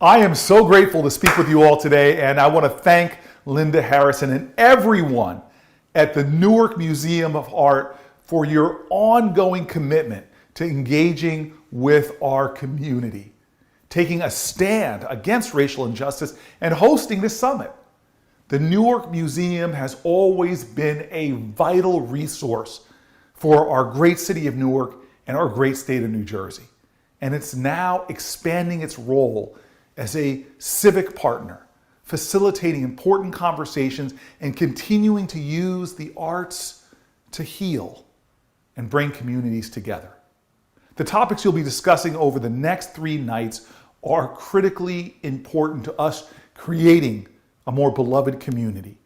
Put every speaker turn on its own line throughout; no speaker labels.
I am so grateful to speak with you all today, and I want to thank Linda Harrison and everyone at the Newark Museum of Art for your ongoing commitment to engaging with our community, taking a stand against racial injustice, and hosting this summit. The Newark Museum has always been a vital resource for our great city of Newark and our great state of New Jersey. And it's now expanding its role as a civic partner, facilitating important conversations and continuing to use the arts to heal and bring communities together. The topics you'll be discussing over the next 3 nights are critically important to us creating a more beloved community,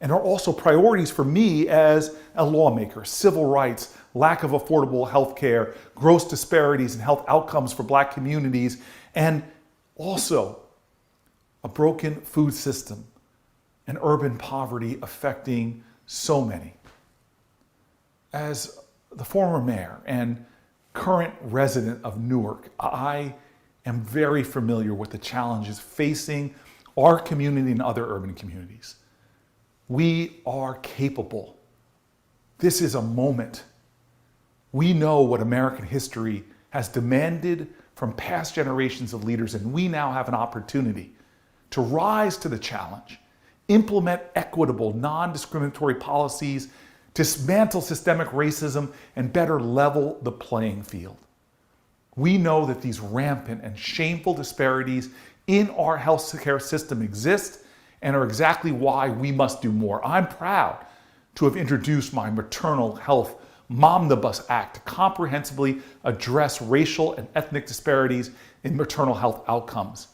and are also priorities for me as a lawmaker: civil rights, lack of affordable health care, gross disparities in health outcomes for Black communities, and also a broken food system and urban poverty affecting so many. As the former mayor and current resident of Newark, I am very familiar with the challenges facing our community and other urban communities. We are capable. This is a moment. We know what American history has demanded from past generations of leaders, and we now have an opportunity to rise to the challenge, implement equitable, non-discriminatory policies, dismantle systemic racism, and better level the playing field. We know that these rampant and shameful disparities in our healthcare system exist and are exactly why we must do more. I'm proud to have introduced my Maternal Health Momnibus Act to comprehensively address racial and ethnic disparities in maternal health outcomes.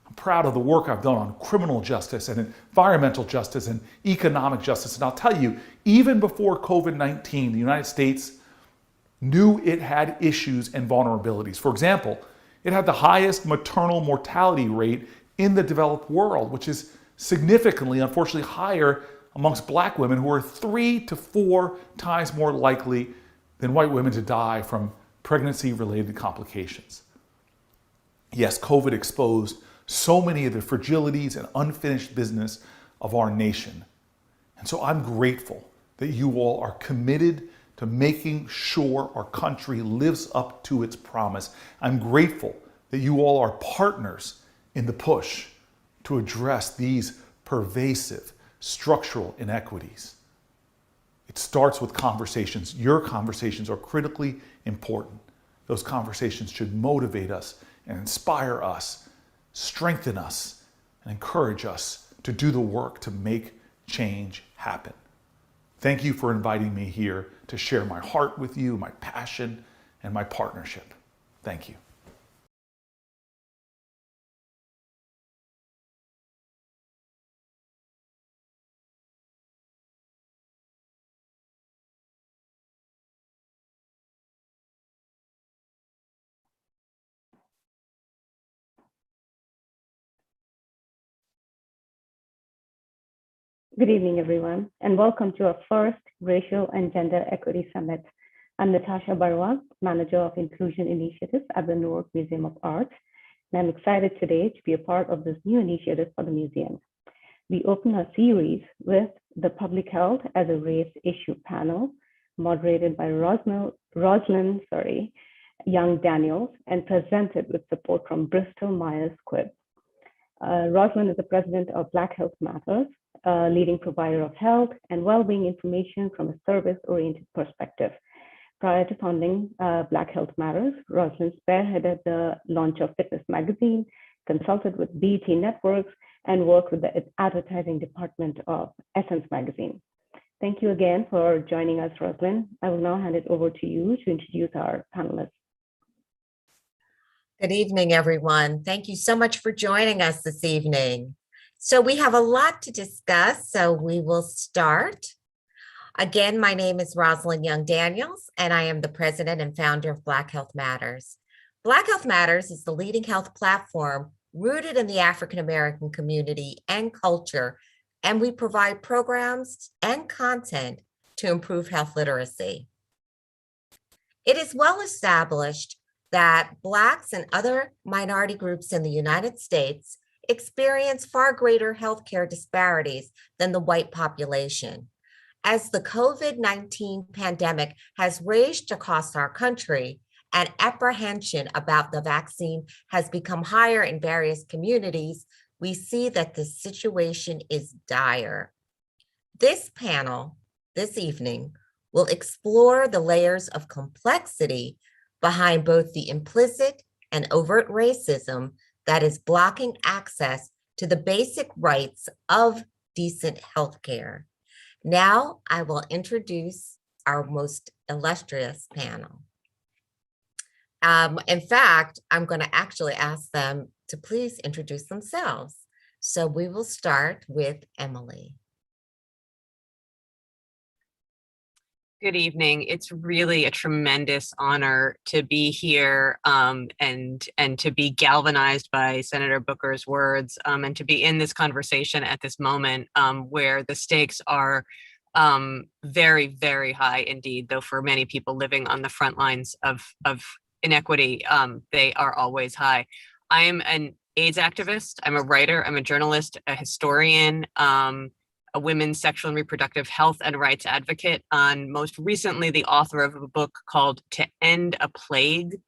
I'm proud of the work I've done on criminal justice and environmental justice and economic justice. And I'll tell you, even before COVID-19, the United States knew it had issues and vulnerabilities. For example, it had the highest maternal mortality rate in the developed world, which is significantly, unfortunately, higher amongst Black women, who are 3 to 4 times more likely than white women to die from pregnancy-related complications. Yes, COVID exposed so many of the fragilities and unfinished business of our nation. And so I'm grateful that you all are committed to making sure our country lives up to its promise. I'm grateful that you all are partners in the push to address these pervasive structural inequities. It starts with conversations. Your conversations are critically important. Those conversations should motivate us and inspire us, strengthen us, and encourage us to do the work to make change happen. Thank you for inviting me here to share my heart with you, my passion, and my partnership. Thank you.
Good evening, everyone, and welcome to our first Racial and Gender Equity Summit. I'm Natasha Barwa, Manager of Inclusion Initiatives at the Newark Museum of Art, and I'm excited today to be a part of this new initiative for the museum. We open our series with the Public Health as a Race Issue panel, moderated by Rosalyn Young Daniels, and presented with support from Bristol Myers Squibb. Rosalyn is the president of Black Health Matters, a leading provider of health and well-being information from a service-oriented perspective. Prior to founding Black Health Matters, Rosalyn spearheaded the launch of Fitness Magazine, consulted with BET Networks, and worked with the advertising department of Essence Magazine. Thank you again for joining us, Rosalyn. I will now hand it over to you to introduce our panelists.
Good evening, everyone. Thank you so much for joining us this evening. So we have a lot to discuss, so we will start. Again, my name is Rosalyn Young Daniels, and I am the president and founder of Black Health Matters. Black Health Matters is the leading health platform rooted in the African American community and culture, and we provide programs and content to improve health literacy. It is well established that Blacks and other minority groups in the United States experience far greater healthcare disparities than the white population. As the COVID-19 pandemic has raged across our country and apprehension about the vaccine has become higher in various communities, we see that the situation is dire. This panel this evening will explore the layers of complexity behind both the implicit and overt racism that is blocking access to the basic rights of decent healthcare. Now I will introduce our most illustrious panel. In fact, I'm going to actually ask them to please introduce themselves. So we will start with Emily.
Good evening. It's really a tremendous honor to be here and to be galvanized by Senator Booker's words and to be in this conversation at this moment where the stakes are very, very high indeed, though for many people living on the front lines of inequity, they are always high. I am an AIDS activist. I'm a writer. I'm a journalist, a historian, a women's sexual and reproductive health and rights advocate, and most recently the author of a book called To End a Plague,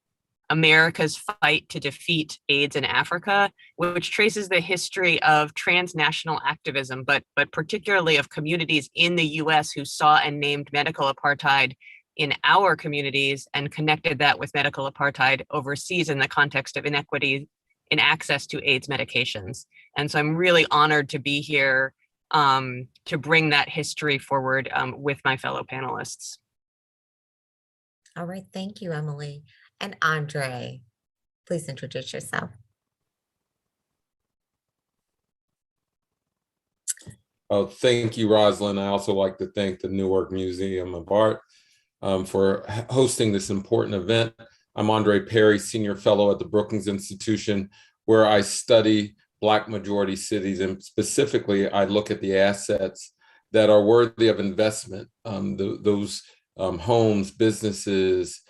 America's Fight to Defeat AIDS in Africa, which traces the history of transnational activism, but particularly of communities in the US who saw and named medical apartheid in our communities and connected that with medical apartheid overseas in the context of inequity in access to AIDS medications. And so I'm really honored to be here to bring that history forward with my fellow panelists.
All right, thank you, Emily. And Andre, please introduce yourself.
Oh, thank you, Rosalyn. I also like to thank the Newark Museum of Art for hosting this important event. I'm Andre Perry, Senior Fellow at the Brookings Institution, where I study Black majority cities, and specifically, I look at the assets that are worthy of investment, those homes, businesses,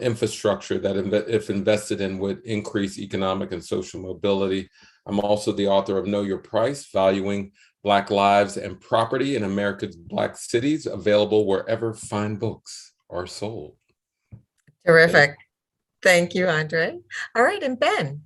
infrastructure that if invested in would increase economic and social mobility. I'm also the author of Know Your Price, Valuing Black Lives and Property in America's Black Cities, available wherever fine books are sold.
Terrific. Thank you, Andre. All right, and Ben.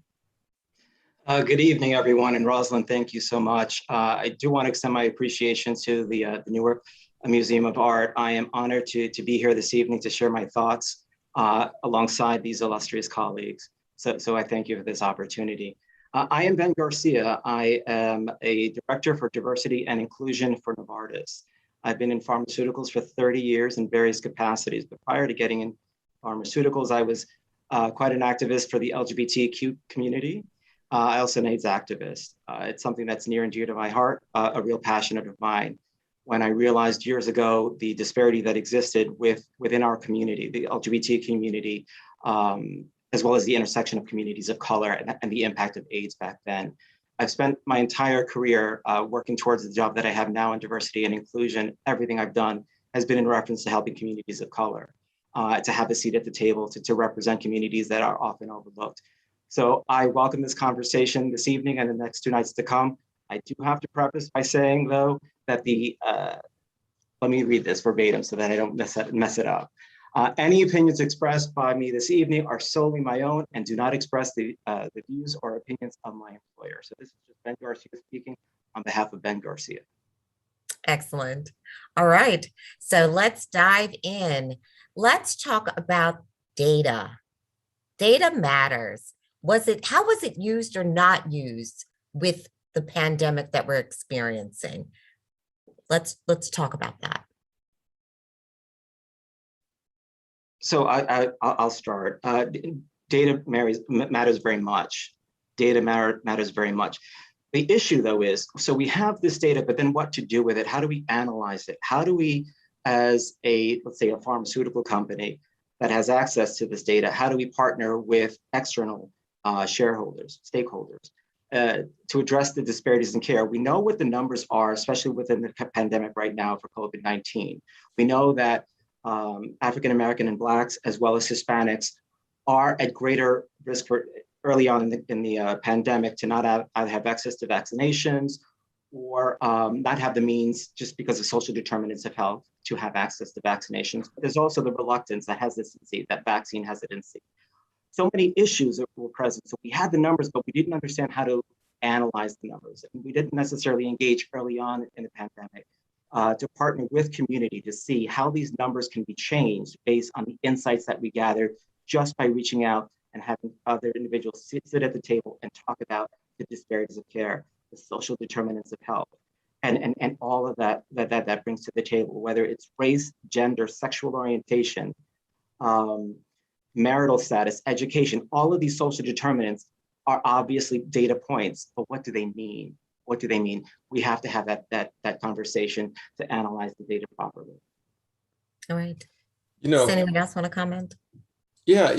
Good evening, everyone, and Rosalyn, thank you so much. I do want to extend my appreciation to the Newark Museum of Art. I am honored to be here this evening to share my thoughts alongside these illustrious colleagues. So I thank you for this opportunity. I am Ben Garcia. I am a director for diversity and inclusion for Novartis. I've been in pharmaceuticals for 30 years in various capacities, but prior to getting in pharmaceuticals, I was quite an activist for the LGBTQ community. I also an AIDS activist. It's something that's near and dear to my heart, a real passion of mine. When I realized years ago the disparity that existed within our community, the LGBT community, as well as the intersection of communities of color and the impact of AIDS back then. I've spent my entire career working towards the job that I have now in diversity and inclusion. Everything I've done has been in reference to helping communities of color, to have a seat at the table, to represent communities that are often overlooked. So I welcome this conversation this evening and the next 2 nights to come. I do have to preface by saying, though, that let me read this verbatim so that I don't mess it up. Any opinions expressed by me this evening are solely my own and do not express the views or opinions of my employer. So this is just Ben Garcia speaking on behalf of Ben Garcia.
Excellent. All right, so let's dive in. Let's talk about data. Data matters. How was it used or not used with the pandemic that we're experiencing? Let's talk about that.
So I'll start. Data matters very much. Data matters very much. The issue, though, is, so we have this data, but then what to do with it? How do we analyze it? How do we, as let's say, a pharmaceutical company that has access to this data, how do we partner with external shareholders, stakeholders, to address the disparities in care? We know what the numbers are, especially within the pandemic right now for COVID-19. We know that African-American and Blacks, as well as Hispanics, are at greater risk for early on in the pandemic to not have access to vaccinations or not have the means just because of social determinants of health to have access to vaccinations. But there's also the reluctance, the hesitancy, that vaccine hesitancy. So many issues that were present. So we had the numbers, but we didn't understand how to analyze the numbers. And we didn't necessarily engage early on in the pandemic to partner with community to see how these numbers can be changed based on the insights that we gathered just by reaching out and having other individuals sit at the table and talk about the disparities of care, the social determinants of health, and all of that brings to the table, whether it's race, gender, sexual orientation, marital status, education. All of these social determinants are obviously data points, but what do they mean? What do they mean? We have to have that conversation to analyze the data properly.
All right.
You
Does anyone else want to comment?
Yeah,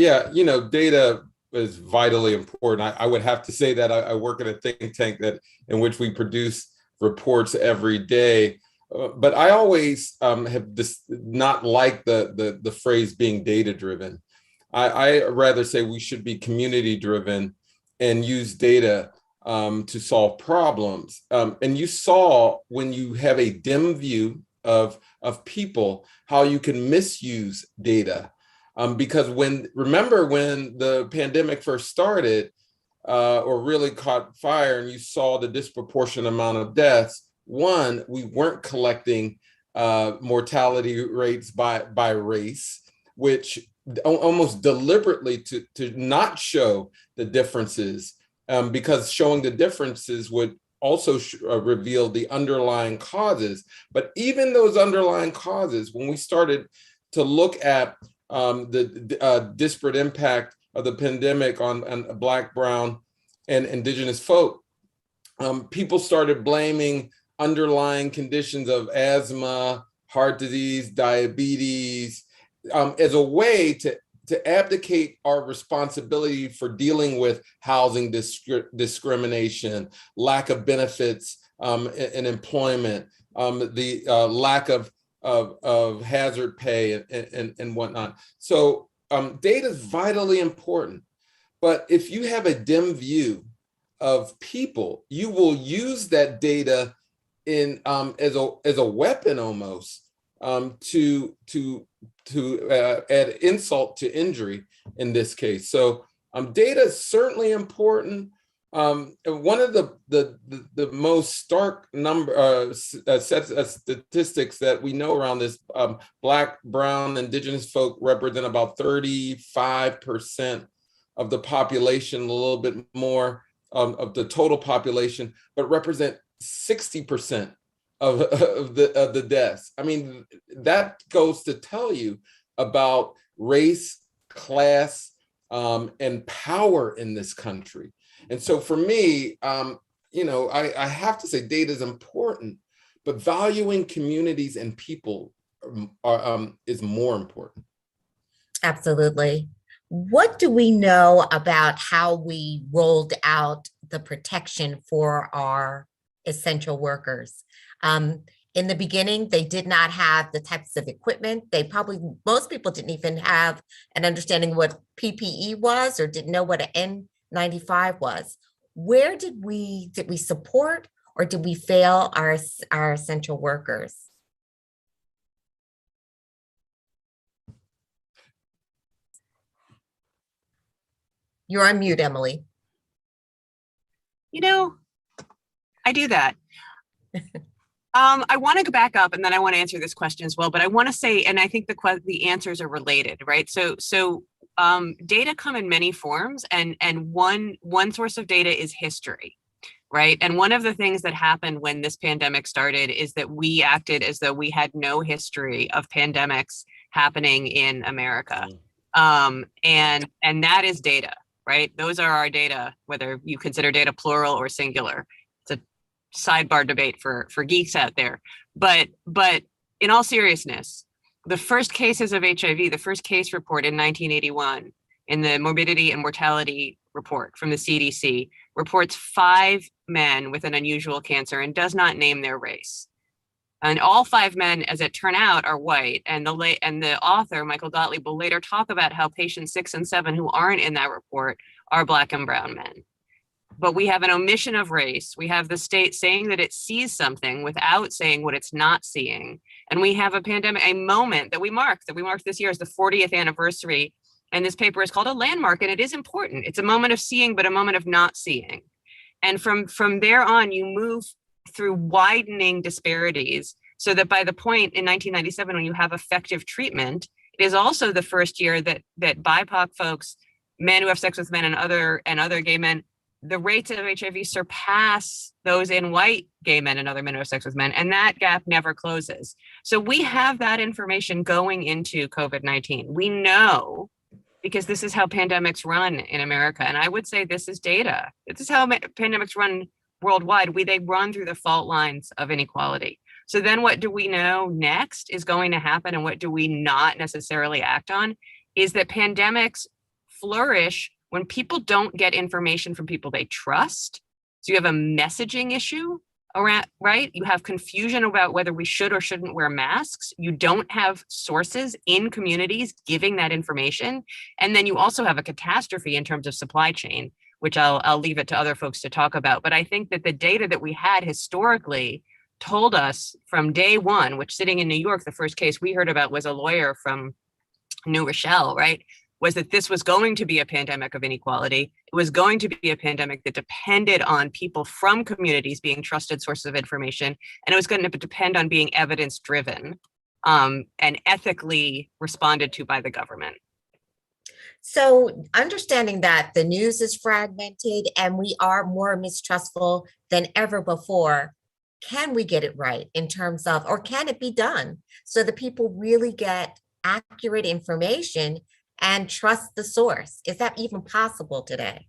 data is vitally important. I would have to say that I work at a think tank in which we produce reports every day. But I always have not liked the phrase being data driven. I rather say we should be community driven and use data to solve problems. And you saw when you have a dim view of people, how you can misuse data. Because remember when the pandemic first started or really caught fire and you saw the disproportionate amount of deaths, one, we weren't collecting mortality rates by race, which almost deliberately to not show the differences, because showing the differences would also reveal the underlying causes. But even those underlying causes, when we started to look at the disparate impact of the pandemic on Black, Brown, and Indigenous folk, people started blaming underlying conditions of asthma, heart disease, diabetes, as a way to abdicate our responsibility for dealing with housing discrimination, lack of benefits in employment, the lack of hazard pay and whatnot. So data is vitally important. But if you have a dim view of people, you will use that data as a weapon almost to add insult to injury in this case. So data is certainly important. One of the most stark sets of statistics that we know around this, Black, Brown, Indigenous folk represent about 35% of the population, a little bit more of the total population, but represent 60% of the deaths. I mean, that goes to tell you about race, class, and power in this country. And so for me, I have to say data is important, but valuing communities and people is more important.
Absolutely. What do we know about how we rolled out the protection for our essential workers? In the beginning, they did not have the types of equipment. Most people didn't even have an understanding what PPE was or didn't know what an N95 was. Where did we support or did we fail our essential workers? You're on mute, Emily.
I do that. I want to go back up and then I want to answer this question as well, but I want to say, and I think the answers are related, right? So data come in many forms, and one source of data is history, right? And one of the things that happened when this pandemic started is that we acted as though we had no history of pandemics happening in America. And that is data, right? Those are our data, whether you consider data plural or singular. It's a sidebar debate for geeks out there. But in all seriousness, the first cases of HIV, the first case report in 1981 in the morbidity and mortality report from the CDC reports 5 men with an unusual cancer and does not name their race. And all 5 men, as it turned out, are white. And the author, Michael Gottlieb, will later talk about how patients 6 and 7 who aren't in that report are Black and brown men. But we have an omission of race. We have the state saying that it sees something without saying what it's not seeing. And we have a pandemic, a moment that we mark this year as the 40th anniversary. And this paper is called a landmark, and it is important. It's a moment of seeing, but a moment of not seeing. And from there on, you move through widening disparities so that by the point in 1997, when you have effective treatment, it is also the first year that BIPOC folks, men who have sex with men and other gay men, the rates of HIV surpass those in white gay men and other men who have sex with men, and that gap never closes. So we have that information going into COVID-19. We know, because this is how pandemics run in America. And I would say this is data. This is how pandemics run worldwide. They run through the fault lines of inequality. So then what do we know next is going to happen, and what do we not necessarily act on, is that pandemics flourish when people don't get information from people they trust. So you have a messaging issue around, right? You have confusion about whether we should or shouldn't wear masks. You don't have sources in communities giving that information. And then you also have a catastrophe in terms of supply chain, which I'll leave it to other folks to talk about. But I think that the data that we had historically told us from day one, which sitting in New York, the first case we heard about was a lawyer from New Rochelle, right? Was that this was going to be a pandemic of inequality. It was going to be a pandemic that depended on people from communities being trusted sources of information. And it was going to depend on being evidence-driven and ethically responded to by the government.
So understanding that the news is fragmented and we are more mistrustful than ever before, can we get it right in terms of, or can it be done so that people really get accurate information and trust the source? Is that even possible today?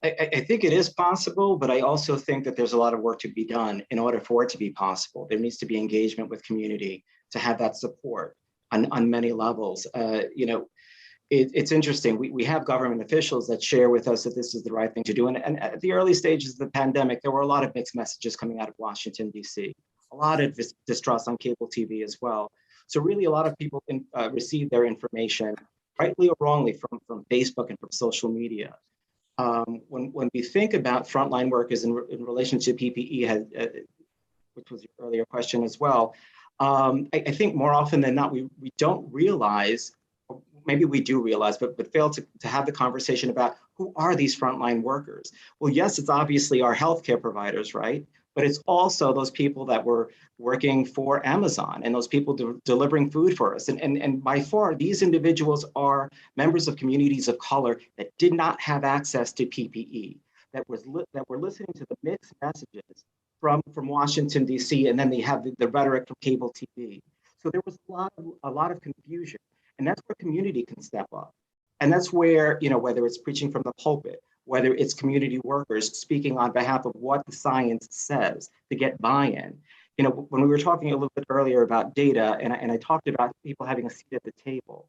I think it is possible, but I also think that there's a lot of work to be done in order for it to be possible. There needs to be engagement with community to have that support on many levels. It's interesting. We have government officials that share with us that this is the right thing to do. And at the early stages of the pandemic, there were a lot of mixed messages coming out of Washington, D.C., a lot of distrust on cable TV as well. So really, a lot of people receive their information, rightly or wrongly, from Facebook and from social media. When we think about frontline workers in relation to PPE, which was your earlier question as well, I think more often than not, we don't realize, or maybe we do realize, but fail to have the conversation about who are these frontline workers. Well, yes, it's obviously our healthcare providers, right? But it's also those people that were working for Amazon and those people delivering food for us. And by far, these individuals are members of communities of color that did not have access to PPE, that were listening to the mixed messages from Washington, D.C., and then they have the rhetoric from cable TV. So there was a lot of confusion, and that's where community can step up. And that's where, whether it's preaching from the pulpit, whether it's community workers speaking on behalf of what the science says to get buy-in. When we were talking a little bit earlier about data, and I talked about people having a seat at the table,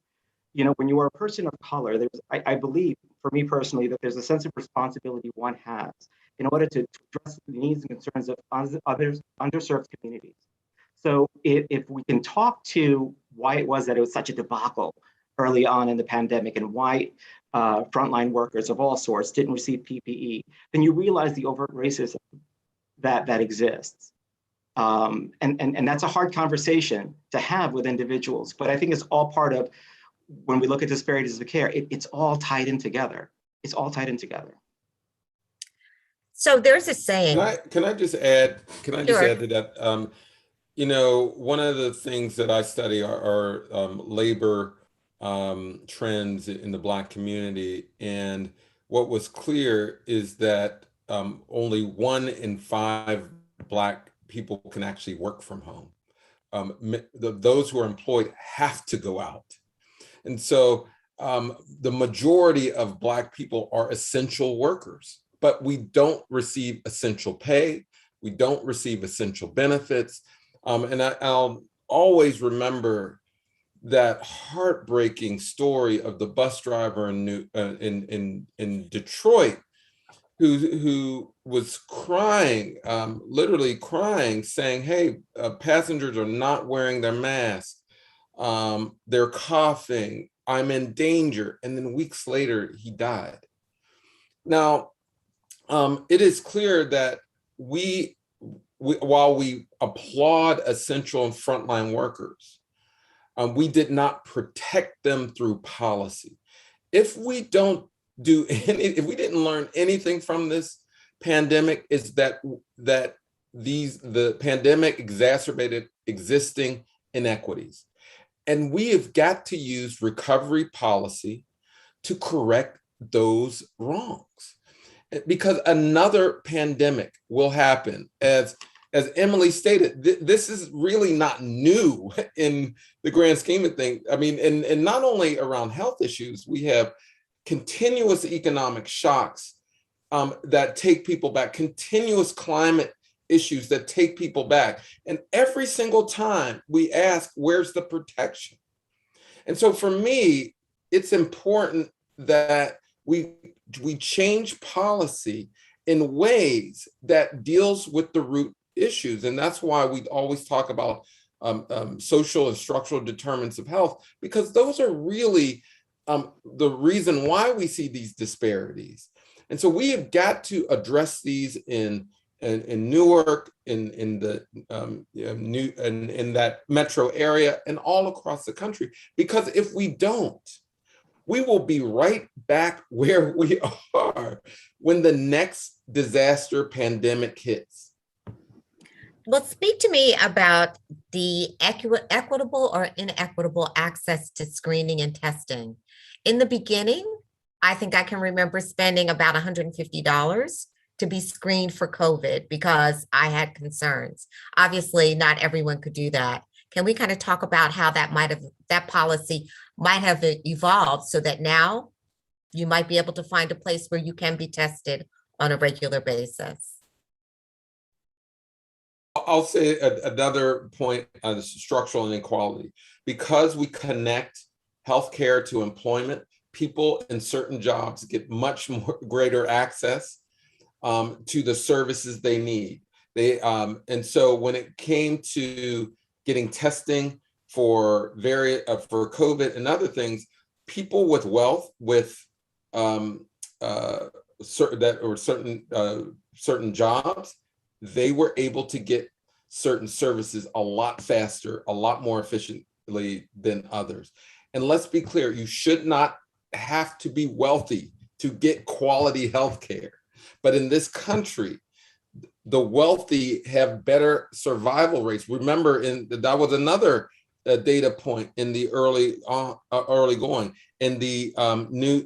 when you are a person of color, I believe, for me personally, that there's a sense of responsibility one has in order to address the needs and concerns of others, underserved communities. So if we can talk to why it was that it was such a debacle early on in the pandemic and why frontline workers of all sorts didn't receive PPE, then you realize the overt racism that exists. And that's a hard conversation to have with individuals, but I think it's all part of, when we look at disparities of care, it's all tied in together. It's all tied in together.
So there's a saying.
Can I just add
Sure.
add to that? One of the things that I study are labor trends in the Black community. And what was clear is that only 1 in 5 Black people can actually work from home. Those who are employed have to go out. And so the majority of Black people are essential workers, but we don't receive essential pay. We don't receive essential benefits. And I'll always remember that heartbreaking story of the bus driver in Detroit who was crying, literally crying, saying, "Hey, passengers are not wearing their masks. They're coughing. I'm in danger." And then weeks later, he died. Now, it is clear that while we applaud essential and frontline workers, we did not protect them through policy. If we don't do if we didn't learn anything from this pandemic, is that the pandemic exacerbated existing inequities. And we have got to use recovery policy to correct those wrongs. Because another pandemic will happen. As Emily stated, this is really not new in the grand scheme of things. I mean, and not only around health issues, we have continuous economic shocks that take people back, continuous climate issues that take people back. And every single time we ask, where's the protection? And so for me, it's important that we change policy in ways that deals with the root issues. And that's why we always talk about social and structural determinants of health, because those are really the reason why we see these disparities. And so we have got to address these in Newark, in the in that metro area, and all across the country. Because if we don't, we will be right back where we are when the next disaster pandemic hits.
Well, speak to me about the equitable or inequitable access to screening and testing. In the beginning, I think I can remember spending about $150 to be screened for COVID because I had concerns. Obviously, not everyone could do that. Can we kind of talk about how that policy might have evolved so that now you might be able to find a place where you can be tested on a regular basis?
I'll say another point on structural inequality. Because we connect healthcare to employment, people in certain jobs get much more greater access to the services they need. And so when it came to getting testing for COVID and other things, people with wealth, with certain jobs, they were able to get certain services a lot faster, a lot more efficiently than others. And let's be clear, you should not have to be wealthy to get quality healthcare. But in this country, the wealthy have better survival rates. Remember, that was another data point in the early going in the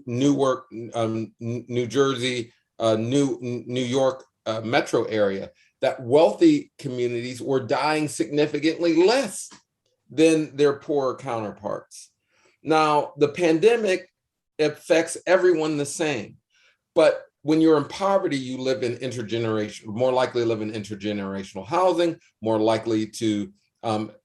Newark, New Jersey, New York metro area, that wealthy communities were dying significantly less than their poorer counterparts. Now, the pandemic affects everyone the same, but when you're in poverty, you live in more likely to live in intergenerational housing, more likely to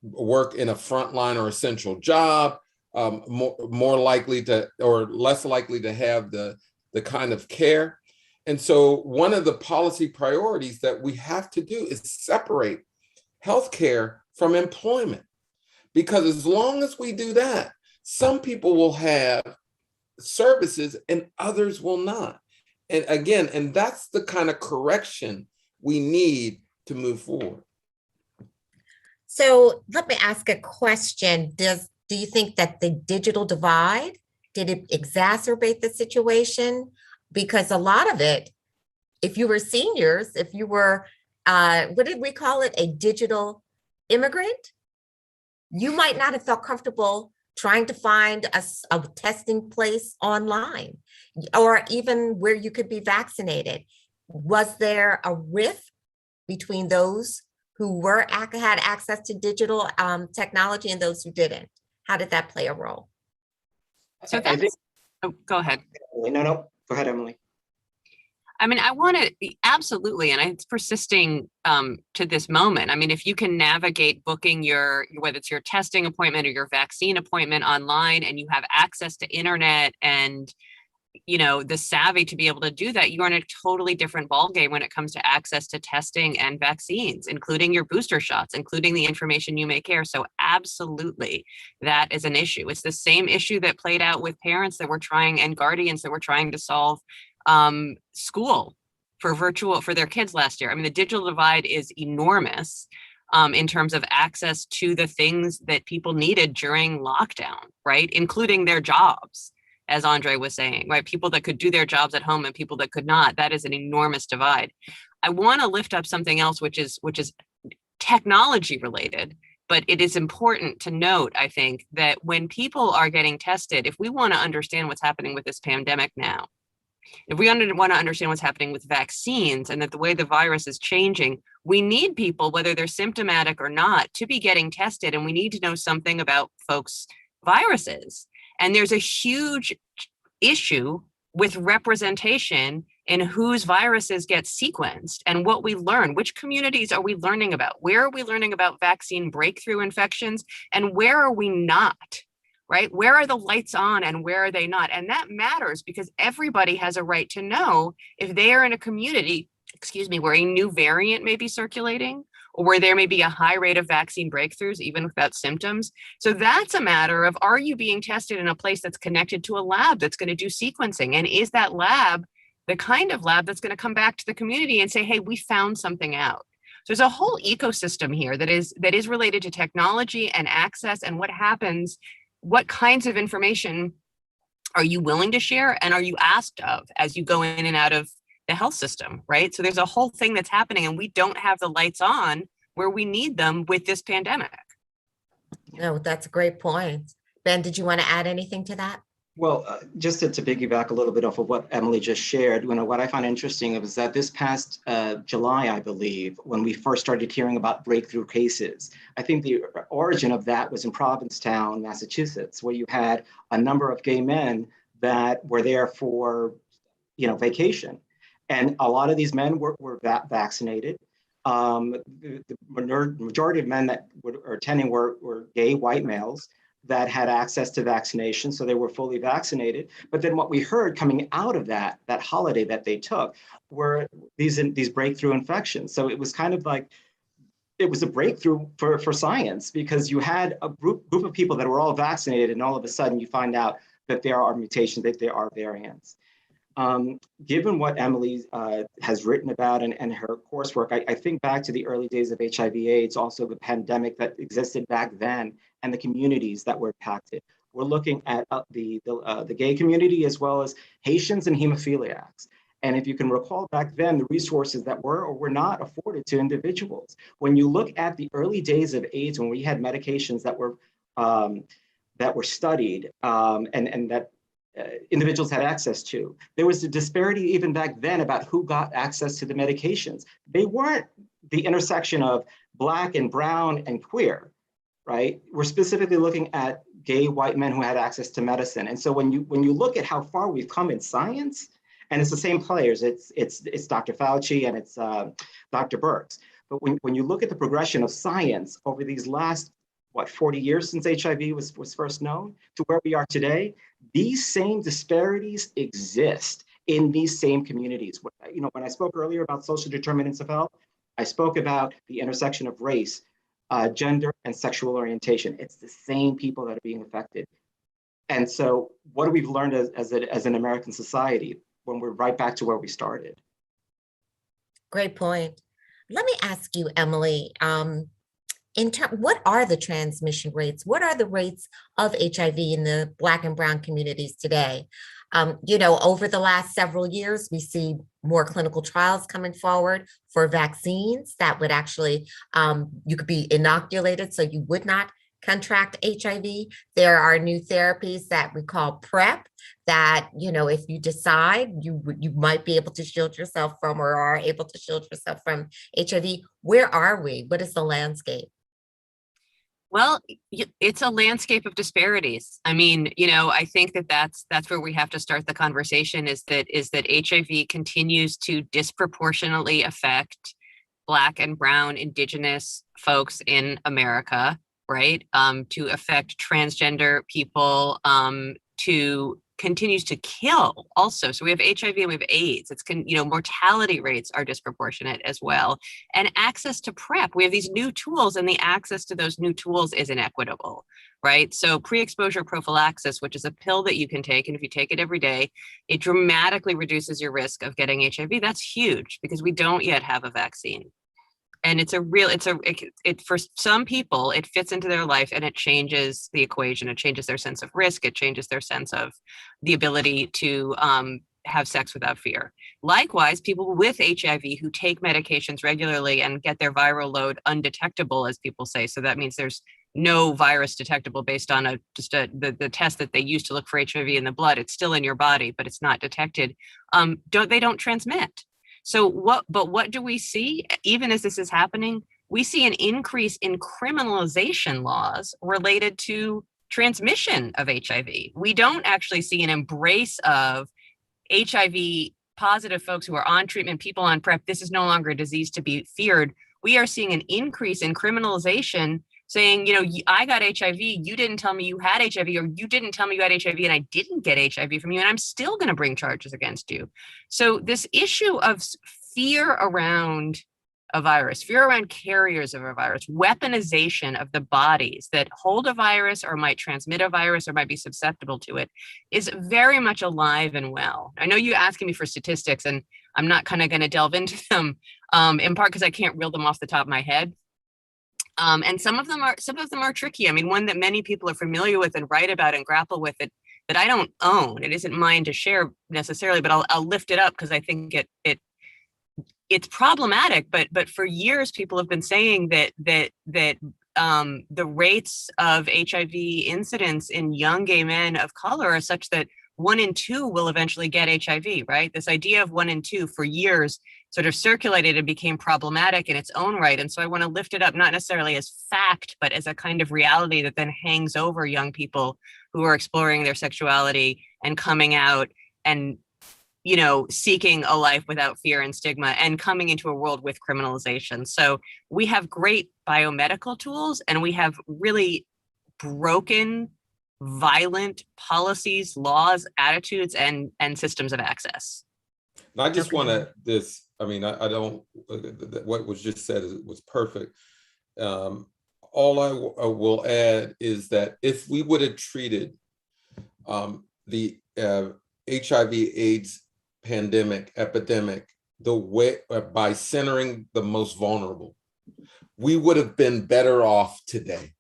work in a frontline or essential job, more likely to, or less likely to have the kind of care. And so one of the policy priorities that we have to do is separate healthcare from employment. Because as long as we do that, some people will have services and others will not. And again, and that's the kind of correction we need to move forward.
So let me ask a question. Do you think that the digital divide, did it exacerbate the situation? Because a lot of it, if you were seniors, if you were, what did we call it? A digital immigrant, you might not have felt comfortable trying to find a testing place online or even where you could be vaccinated. Was there a rift between those who had access to digital technology and those who didn't? How did that play a role?
So that's, go ahead.
No, go ahead, Emily.
I mean, I want to absolutely, and it's persisting to this moment. I mean, if you can navigate booking whether it's your testing appointment or your vaccine appointment online, and you have access to internet and the savvy to be able to do that, you're in a totally different ballgame when it comes to access to testing and vaccines, including your booster shots, including the information you may care. So absolutely, that is an issue. It's the same issue that played out with parents that were trying and guardians that were trying to solve school for their kids last year. I mean, the digital divide is enormous in terms of access to the things that people needed during lockdown, right? Including their jobs, as Andre was saying, right? People that could do their jobs at home and people that could not. That is an enormous divide. I want to lift up something else, which is technology related, but it is important to note, I think, that when people are getting tested, if we want to understand what's happening with this pandemic now, if we want to understand what's happening with vaccines and that the way the virus is changing, we need people, whether they're symptomatic or not, to be getting tested. And we need to know something about folks' viruses. And there's a huge issue with representation in whose viruses get sequenced and what we learn. Which communities are we learning about? Where are we learning about vaccine breakthrough infections? And where are we not? Right? Where are the lights on and where are they not? And that matters because everybody has a right to know if they are in a community, where a new variant may be circulating or where there may be a high rate of vaccine breakthroughs, even without symptoms. So that's a matter of, are you being tested in a place that's connected to a lab that's going to do sequencing? And is that lab the kind of lab that's going to come back to the community and say, hey, we found something out? So there's a whole ecosystem here that is related to technology and access and what happens. What kinds of information are you willing to share and are you asked of as you go in and out of the health system, right? So there's a whole thing that's happening and we don't have the lights on where we need them with this pandemic.
No, that's a great point. Ben, did you want to add anything to that?
Well, just to piggyback a little bit off of what Emily just shared, what I find interesting is that this past July, I believe, when we first started hearing about breakthrough cases, I think the origin of that was in Provincetown, Massachusetts, where you had a number of gay men that were there for, vacation. And a lot of these men were vaccinated. The majority of men that were attending were gay white males that had access to vaccination, so they were fully vaccinated. But then what we heard coming out of that holiday that they took were these breakthrough infections. So it was kind of like, it was a breakthrough for science because you had a group of people that were all vaccinated and all of a sudden you find out that there are mutations, that there are variants. Given what Emily has written about and her coursework, I think back to the early days of HIV/AIDS, also the pandemic that existed back then, and the communities that were impacted. We're looking at the gay community as well as Haitians and hemophiliacs. And if you can recall back then, the resources that were or were not afforded to individuals. When you look at the early days of AIDS, when we had medications that were studied and that individuals had access to. There was a disparity even back then about who got access to the medications. They weren't the intersection of Black and brown and queer, right? We're specifically looking at gay white men who had access to medicine. And so when you look at how far we've come in science, and it's the same players, it's Dr. Fauci and it's Dr. Birx. But when you look at the progression of science over these last 40 years since HIV was first known to where we are today, these same disparities exist in these same communities. When I spoke earlier about social determinants of health, I spoke about the intersection of race, gender, and sexual orientation. It's the same people that are being affected. And so what we've learned as an American society when we're right back to where we started.
Great point. Let me ask you, Emily, what are the transmission rates? What are the rates of HIV in the Black and brown communities today? Over the last several years, we see more clinical trials coming forward for vaccines that would actually, you could be inoculated so you would not contract HIV. There are new therapies that we call PrEP that, if you decide you might be able to shield yourself from or are able to shield yourself from HIV. Where are we? What is the landscape?
Well, it's a landscape of disparities. I mean, I think that's where we have to start the conversation is that HIV continues to disproportionately affect Black and brown Indigenous folks in America, right? To affect transgender people, to continues to kill also. So we have HIV and we have AIDS. Mortality rates are disproportionate as well. And access to PrEP, we have these new tools and the access to those new tools is inequitable, right? So pre-exposure prophylaxis, which is a pill that you can take, and if you take it every day, it dramatically reduces your risk of getting HIV. That's huge because we don't yet have a vaccine. And for some people, it fits into their life and it changes the equation. It changes their sense of risk. It changes their sense of the ability to have sex without fear. Likewise, people with HIV who take medications regularly and get their viral load undetectable, as people say. So that means there's no virus detectable based on the test that they use to look for HIV in the blood. It's still in your body, but it's not detected. They don't transmit. So what do we see? Even as this is happening, we see an increase in criminalization laws related to transmission of HIV. We don't actually see an embrace of HIV positive folks who are on treatment, people on PrEP. This is no longer a disease to be feared. We are seeing an increase in criminalization saying, I got HIV, you didn't tell me you had HIV, or you didn't tell me you had HIV and I didn't get HIV from you, and I'm still going to bring charges against you. So this issue of fear around a virus, fear around carriers of a virus, weaponization of the bodies that hold a virus or might transmit a virus or might be susceptible to it is very much alive and well. I know you're asking me for statistics and I'm not kind of going to delve into them in part because I can't reel them off the top of my head. And some of them are tricky. I mean, one that many people are familiar with and write about and grapple with it that I don't own. It isn't mine to share necessarily, but I'll lift it up because I think it's problematic. But for years, people have been saying that the rates of HIV incidence in young gay men of color are such that 1 in 2 will eventually get HIV, right? This idea of 1 in 2 for years sort of circulated and became problematic in its own right. And so I want to lift it up, not necessarily as fact, but as a kind of reality that then hangs over young people who are exploring their sexuality and coming out and, seeking a life without fear and stigma and coming into a world with criminalization. So we have great biomedical tools and we have really broken, violent policies, laws, attitudes, and systems of access.
And I just want to I don't, what was just said was perfect. All I will add is that if we would have treated the HIV/AIDS epidemic the way by centering the most vulnerable, we would have been better off today.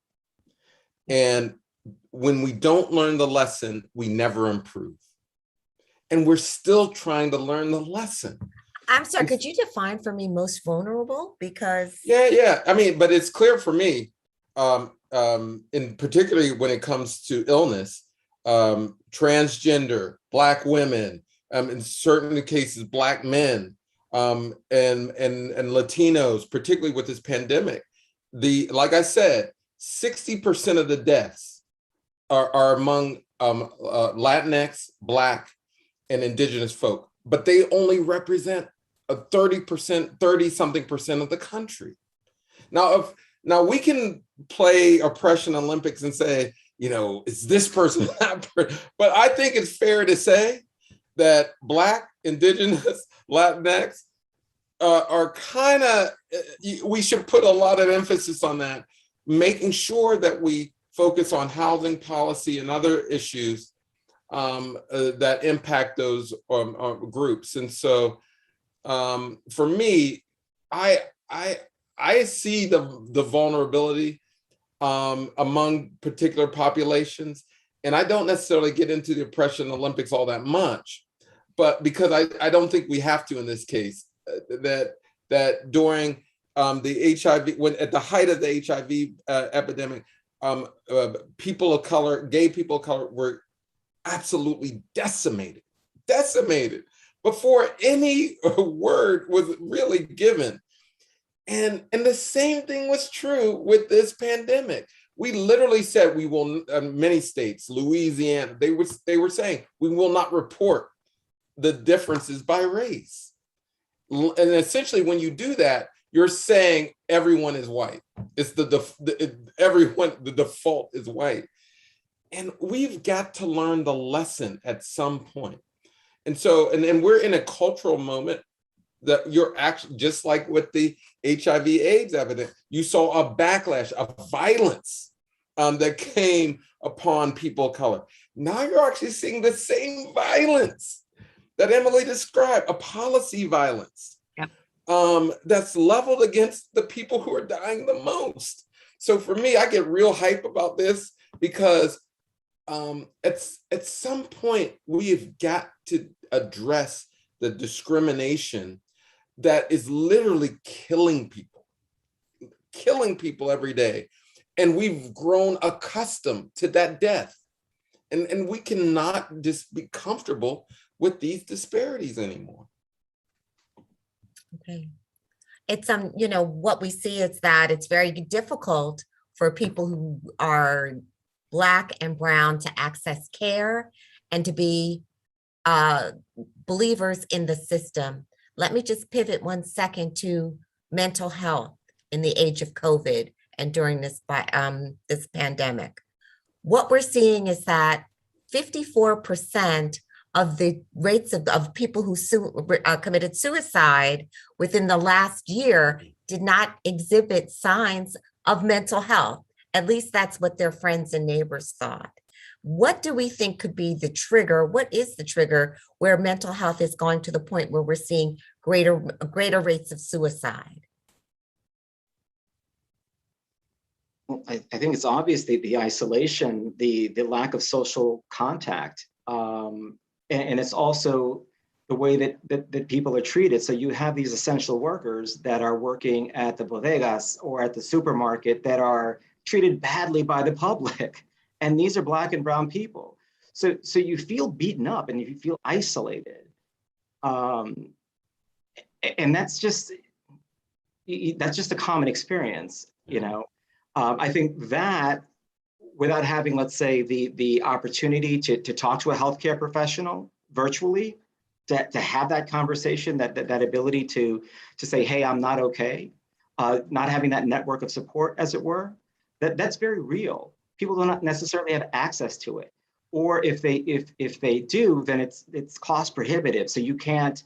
And when we don't learn the lesson, we never improve. And we're still trying to learn the lesson.
I'm sorry, could you define for me most vulnerable? Because
Yeah. I mean, but it's clear for me, in particularly when it comes to illness, transgender, Black women, in certain cases, Black men, and Latinos, particularly with this pandemic. Like I said, 60% of the deaths are among Latinx, Black, and Indigenous folk, but they only represent a 30-something% of the country. Now we can play oppression Olympics and say, is this person that person? But I think it's fair to say that Black, Indigenous, Latinx are kind of, we should put a lot of emphasis on that, making sure that we focus on housing policy and other issues that impact those groups. And so for me, I see the vulnerability among particular populations, and I don't necessarily get into the oppression Olympics all that much, but because I don't think we have to in this case, that during the HIV, when at the height of the HIV epidemic, people of color, gay people of color were absolutely decimated before any word was really given. And the same thing was true with this pandemic. We literally said we will, many states, Louisiana, they were saying we will not report the differences by race. And essentially when you do that, you're saying everyone is white. It's the default is white. And we've got to learn the lesson at some point. And so, and we're in a cultural moment that you're actually, just like with the HIV AIDS evidence, you saw a backlash, of violence that came upon people of color. Now you're actually seeing the same violence that Emily described, a policy violence.
Yep.
That's leveled against the people who are dying the most. So for me, I get real hype about this because at some point we've got to address the discrimination that is literally killing people every day. And we've grown accustomed to that death. And we cannot just be comfortable with these disparities anymore.
Okay. It's, you know, what we see is that it's very difficult for people who are Black and Brown to access care and to be believers in the system. Let me just pivot 1 second to mental health in the age of COVID and during this pandemic. What we're seeing is that 54% of the rates of people who committed suicide within the last year did not exhibit signs of mental health. At least that's what their friends and neighbors thought. What do we think could be the trigger? What is the trigger where mental health is going to the point where we're seeing greater rates of suicide?
Well, I think it's obviously the isolation, the lack of social contact, and it's also the way that people are treated. So you have these essential workers that are working at the bodegas or at the supermarket that are treated badly by the public. And these are Black and Brown people. So you feel beaten up and you feel isolated. And that's just a common experience, you know. I think that without having, let's say, the opportunity to talk to a healthcare professional virtually, to have that conversation, that ability to say, hey, I'm not okay, not having that network of support, as it were, that's very real. People do not necessarily have access to it. Or if they do, then it's cost prohibitive. So you can't,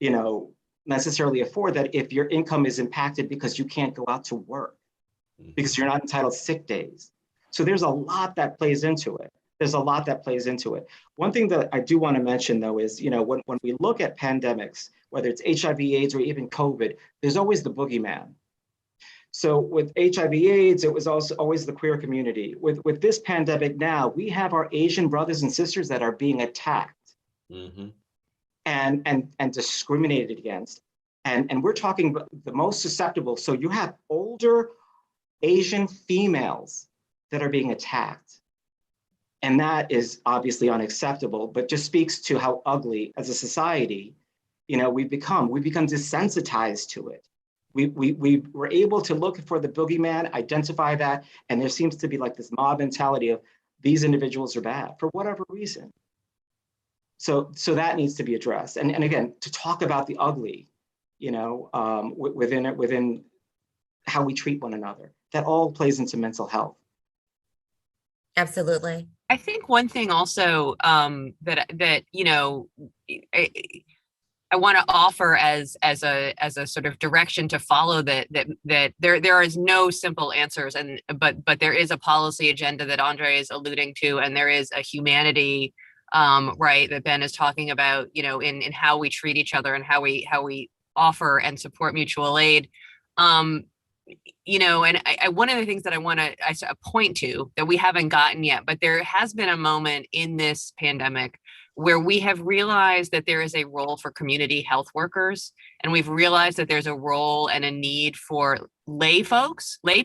you know, necessarily afford that if your income is impacted because you can't go out to work, because you're not entitled to sick days. So there's a lot that plays into it. One thing that I do want to mention, though, is, you know, when we look at pandemics, whether it's HIV, AIDS, or even COVID, there's always the boogeyman. So with HIV, AIDS, it was also always the queer community. With this pandemic now, we have our Asian brothers and sisters that are being attacked and discriminated against. And we're talking about the most susceptible. So you have older Asian females that are being attacked. And that is obviously unacceptable, but just speaks to how ugly as a society, you know, we've become desensitized to it. We were able to look for the boogeyman, identify that, and there seems to be like this mob mentality of these individuals are bad for whatever reason. So that needs to be addressed. And again, to talk about the ugly, you know, within how we treat one another, that all plays into mental health.
Absolutely.
I think one thing also that you know, I want to offer as a sort of direction to follow, that there is no simple answers, but there is a policy agenda that Andre is alluding to, and there is a humanity right that Ben is talking about, you know, in how we treat each other and how we offer and support mutual aid. You know, and one of the things that I want to point to that we haven't gotten yet, but there has been a moment in this pandemic where we have realized that there is a role for community health workers, and we've realized that there's a role and a need for lay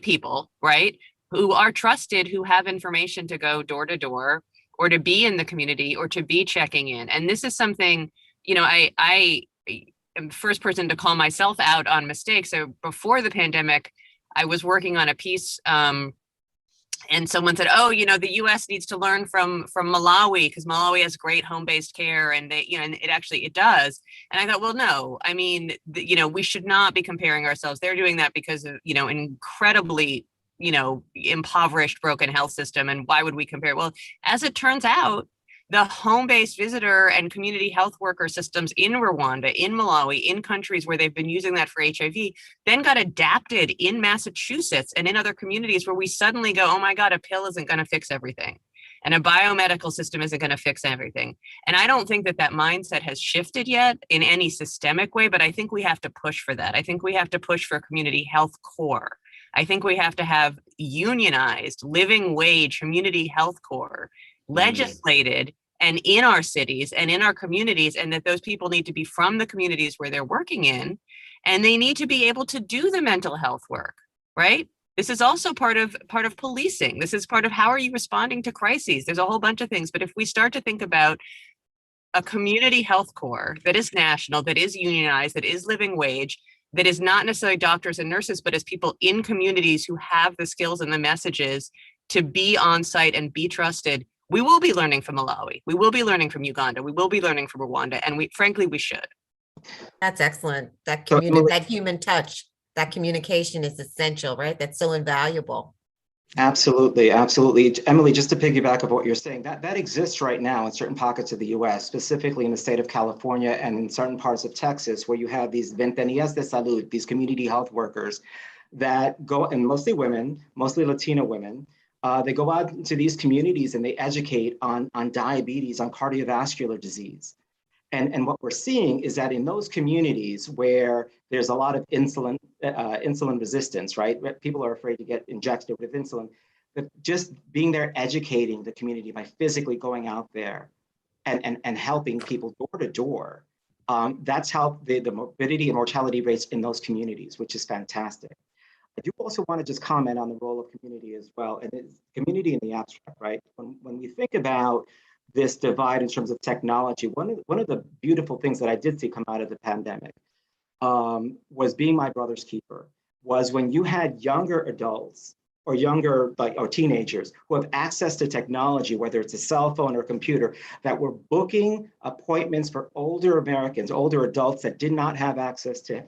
people, right, who are trusted, who have information to go door to door or to be in the community or to be checking in. And this is something, you know, I am the first person to call myself out on mistakes. So before the pandemic, I was working on a piece and someone said, oh, you know, the US needs to learn from Malawi because Malawi has great home-based care, and they, you know, and it does. And I thought, well, no, I mean, you know, we should not be comparing ourselves. They're doing that because of, you know, incredibly impoverished, broken health system. And why would we compare? Well, as it turns out, the home-based visitor and community health worker systems in Rwanda, in Malawi, in countries where they've been using that for HIV, then got adapted in Massachusetts and in other communities where we suddenly go, oh my God, a pill isn't going to fix everything. And a biomedical system isn't going to fix everything. And I don't think that that mindset has shifted yet in any systemic way, but I think we have to push for that. I think we have to push for a community health corps. I think we have to have unionized, living wage community health corps legislated and in our cities and in our communities, and that those people need to be from the communities where they're working in, and they need to be able to do the mental health work, right? This is also part of policing. This is part of how are you responding to crises? There's a whole bunch of things, but if we start to think about a community health corps that is national, that is unionized, that is living wage, that is not necessarily doctors and nurses, but as people in communities who have the skills and the messages to be on site and be trusted, we will be learning from Malawi. We will be learning from Uganda. We will be learning from Rwanda. And frankly, we should.
That's excellent. That
So, Emily-
that human touch, that communication is essential, right? That's so invaluable.
Absolutely, absolutely. Emily, just to piggyback of what you're saying, that exists right now in certain pockets of the US, specifically in the state of California and in certain parts of Texas, where you have these ventanillas de salud, these community health workers that go, and mostly women, mostly Latino women, they go out into these communities and they educate on diabetes, on cardiovascular disease. And what we're seeing is that in those communities where there's a lot of insulin resistance, right? People are afraid to get injected with insulin, but just being there educating the community by physically going out there and helping people door to door, that's how the morbidity and mortality rates in those communities, which is fantastic. I do also want to just comment on the role of community as well, and it's community in the abstract, right? When we think about this divide in terms of technology, one of the beautiful things that I did see come out of the pandemic was being my brother's keeper, was when you had younger adults or younger, or teenagers who have access to technology, whether it's a cell phone or computer, that were booking appointments for older Americans, older adults that did not have access to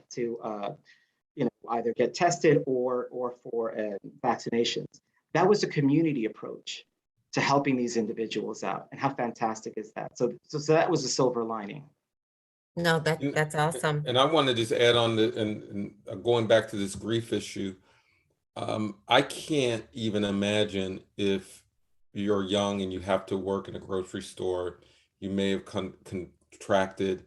either get tested or for vaccinations. That was a community approach to helping these individuals out. And how fantastic is that? So that was a silver lining.
No, that's awesome.
And I want to just add on and going back to this grief issue, I can't even imagine if you're young and you have to work in a grocery store, you may have contracted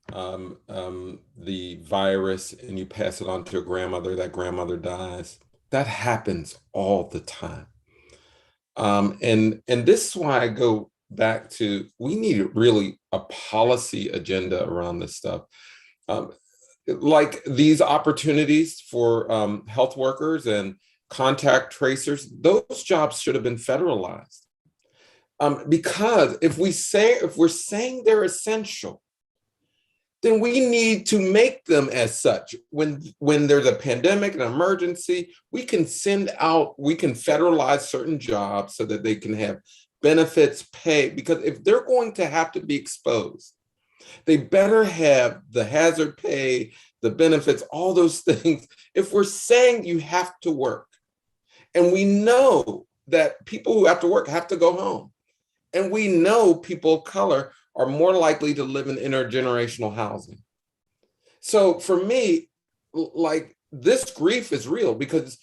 the virus and you pass it on to your grandmother, that grandmother dies. That happens all the time. And this is why I go back to, we need really a policy agenda around this stuff. Like these opportunities for health workers and contact tracers, those jobs should have been federalized. Because if we're saying they're essential, then we need to make them as such. When there's a pandemic, an emergency, we can federalize certain jobs so that they can have benefits, pay, because if they're going to have to be exposed, they better have the hazard pay, the benefits, all those things. If we're saying you have to work, and we know that people who have to work have to go home, and we know people of color are more likely to live in intergenerational housing. So for me, like, this grief is real because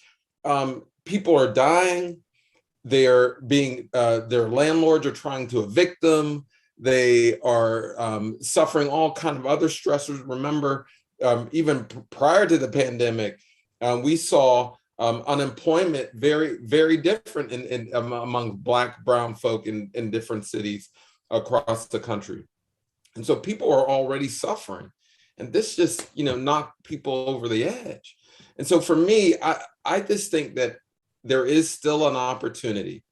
people are dying, their landlords are trying to evict them, they are suffering all kinds of other stressors. Remember, even prior to the pandemic, we saw unemployment very, very different among Black, brown folk in different cities across the country. And so people are already suffering. And this just, knocked people over the edge. And so for me, I just think that there is still an opportunity.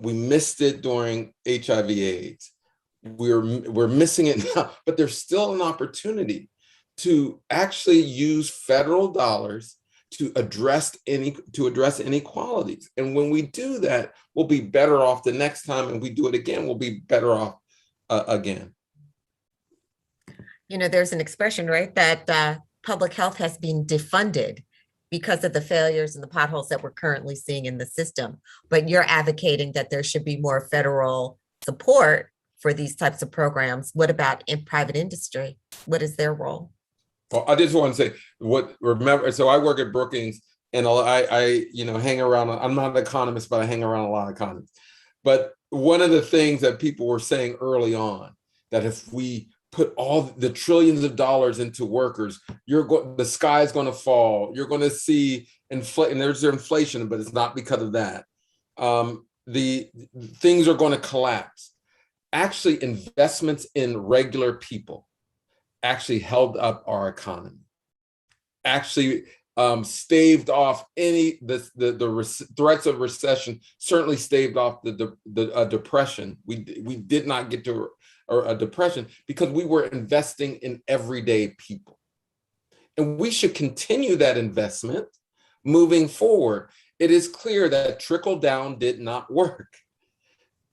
We missed it during HIV/AIDS. We're missing it now, but there's still an opportunity to actually use federal dollars to address inequalities. And when we do that, we'll be better off the next time, and we do it again, we'll be better off again.
There's an expression, right, that public health has been defunded because of the failures and the potholes that we're currently seeing in the system. But you're advocating that there should be more federal support for these types of programs. What about in private industry? What is their role?
Well, I just want to say remember, so I work at Brookings and I hang around, I'm not an economist, but I hang around a lot of economists. But one of the things that people were saying early on, that if we put all the trillions of dollars into workers, the sky's going to fall. You're going to see inflation. There's inflation, but it's not because of that. The things are going to collapse. Actually, investments in regular people actually held up our economy. Actually, staved off the threats of recession. Certainly staved off the depression. We did not get to a depression because we were investing in everyday people, and we should continue that investment moving forward. It is clear that trickle down did not work.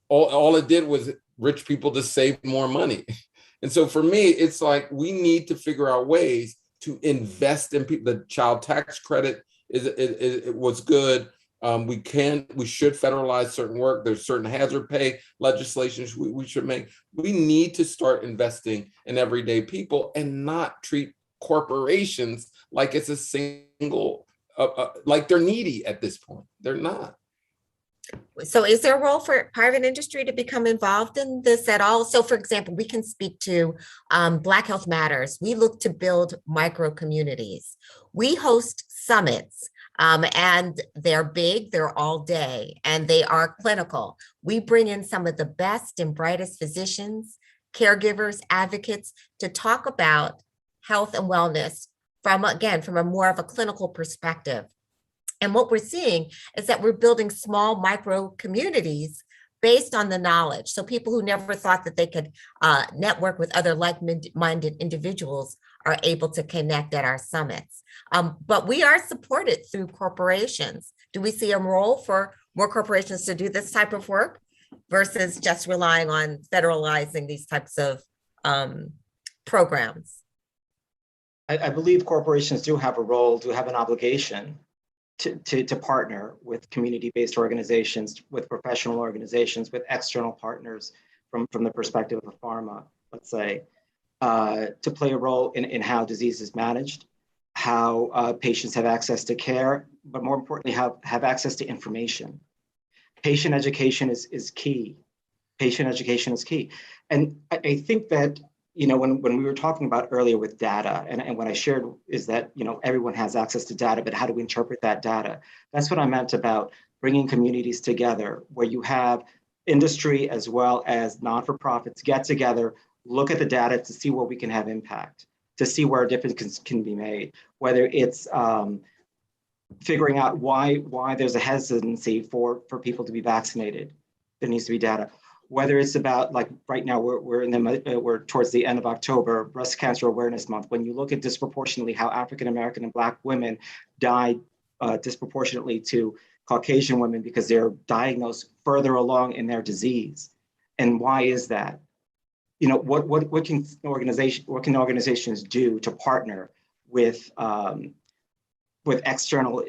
All it did was rich people to save more money. And so for me, it's like we need to figure out ways to invest in people. The child tax credit was good. We should federalize certain work. There's certain hazard pay legislation we should make. We need to start investing in everyday people and not treat corporations like it's a single, like they're needy at this point. They're not.
So is there a role for private industry to become involved in this at all? So for example, we can speak to Black Health Matters. We look to build micro communities. We host summits and they're big, they're all day, and they are clinical. We bring in some of the best and brightest physicians, caregivers, advocates to talk about health and wellness from a more of a clinical perspective. And what we're seeing is that we're building small micro communities based on the knowledge. So people who never thought that they could network with other like-minded individuals are able to connect at our summits. But we are supported through corporations. Do we see a role for more corporations to do this type of work versus just relying on federalizing these types of programs?
I believe corporations do have a role, do have an obligation to partner with community-based organizations, with professional organizations, with external partners from the perspective of pharma, let's say, to play a role in how disease is managed, how patients have access to care, but more importantly, have access to information. Patient education is key. Patient education is key. And I think that, when we were talking about earlier with data, and what I shared is that, everyone has access to data, but how do we interpret that data? That's what I meant about bringing communities together, where you have industry as well as non-for-profits get together, look at the data to see where we can have impact, to see where a difference can be made, whether it's figuring out why there's a hesitancy for people to be vaccinated. There needs to be data. Whether it's about, like right now, we're towards the end of October, Breast Cancer Awareness Month. When you look at disproportionately how African American and Black women die disproportionately to Caucasian women because they're diagnosed further along in their disease, and why is that? What can organizations do to partner with external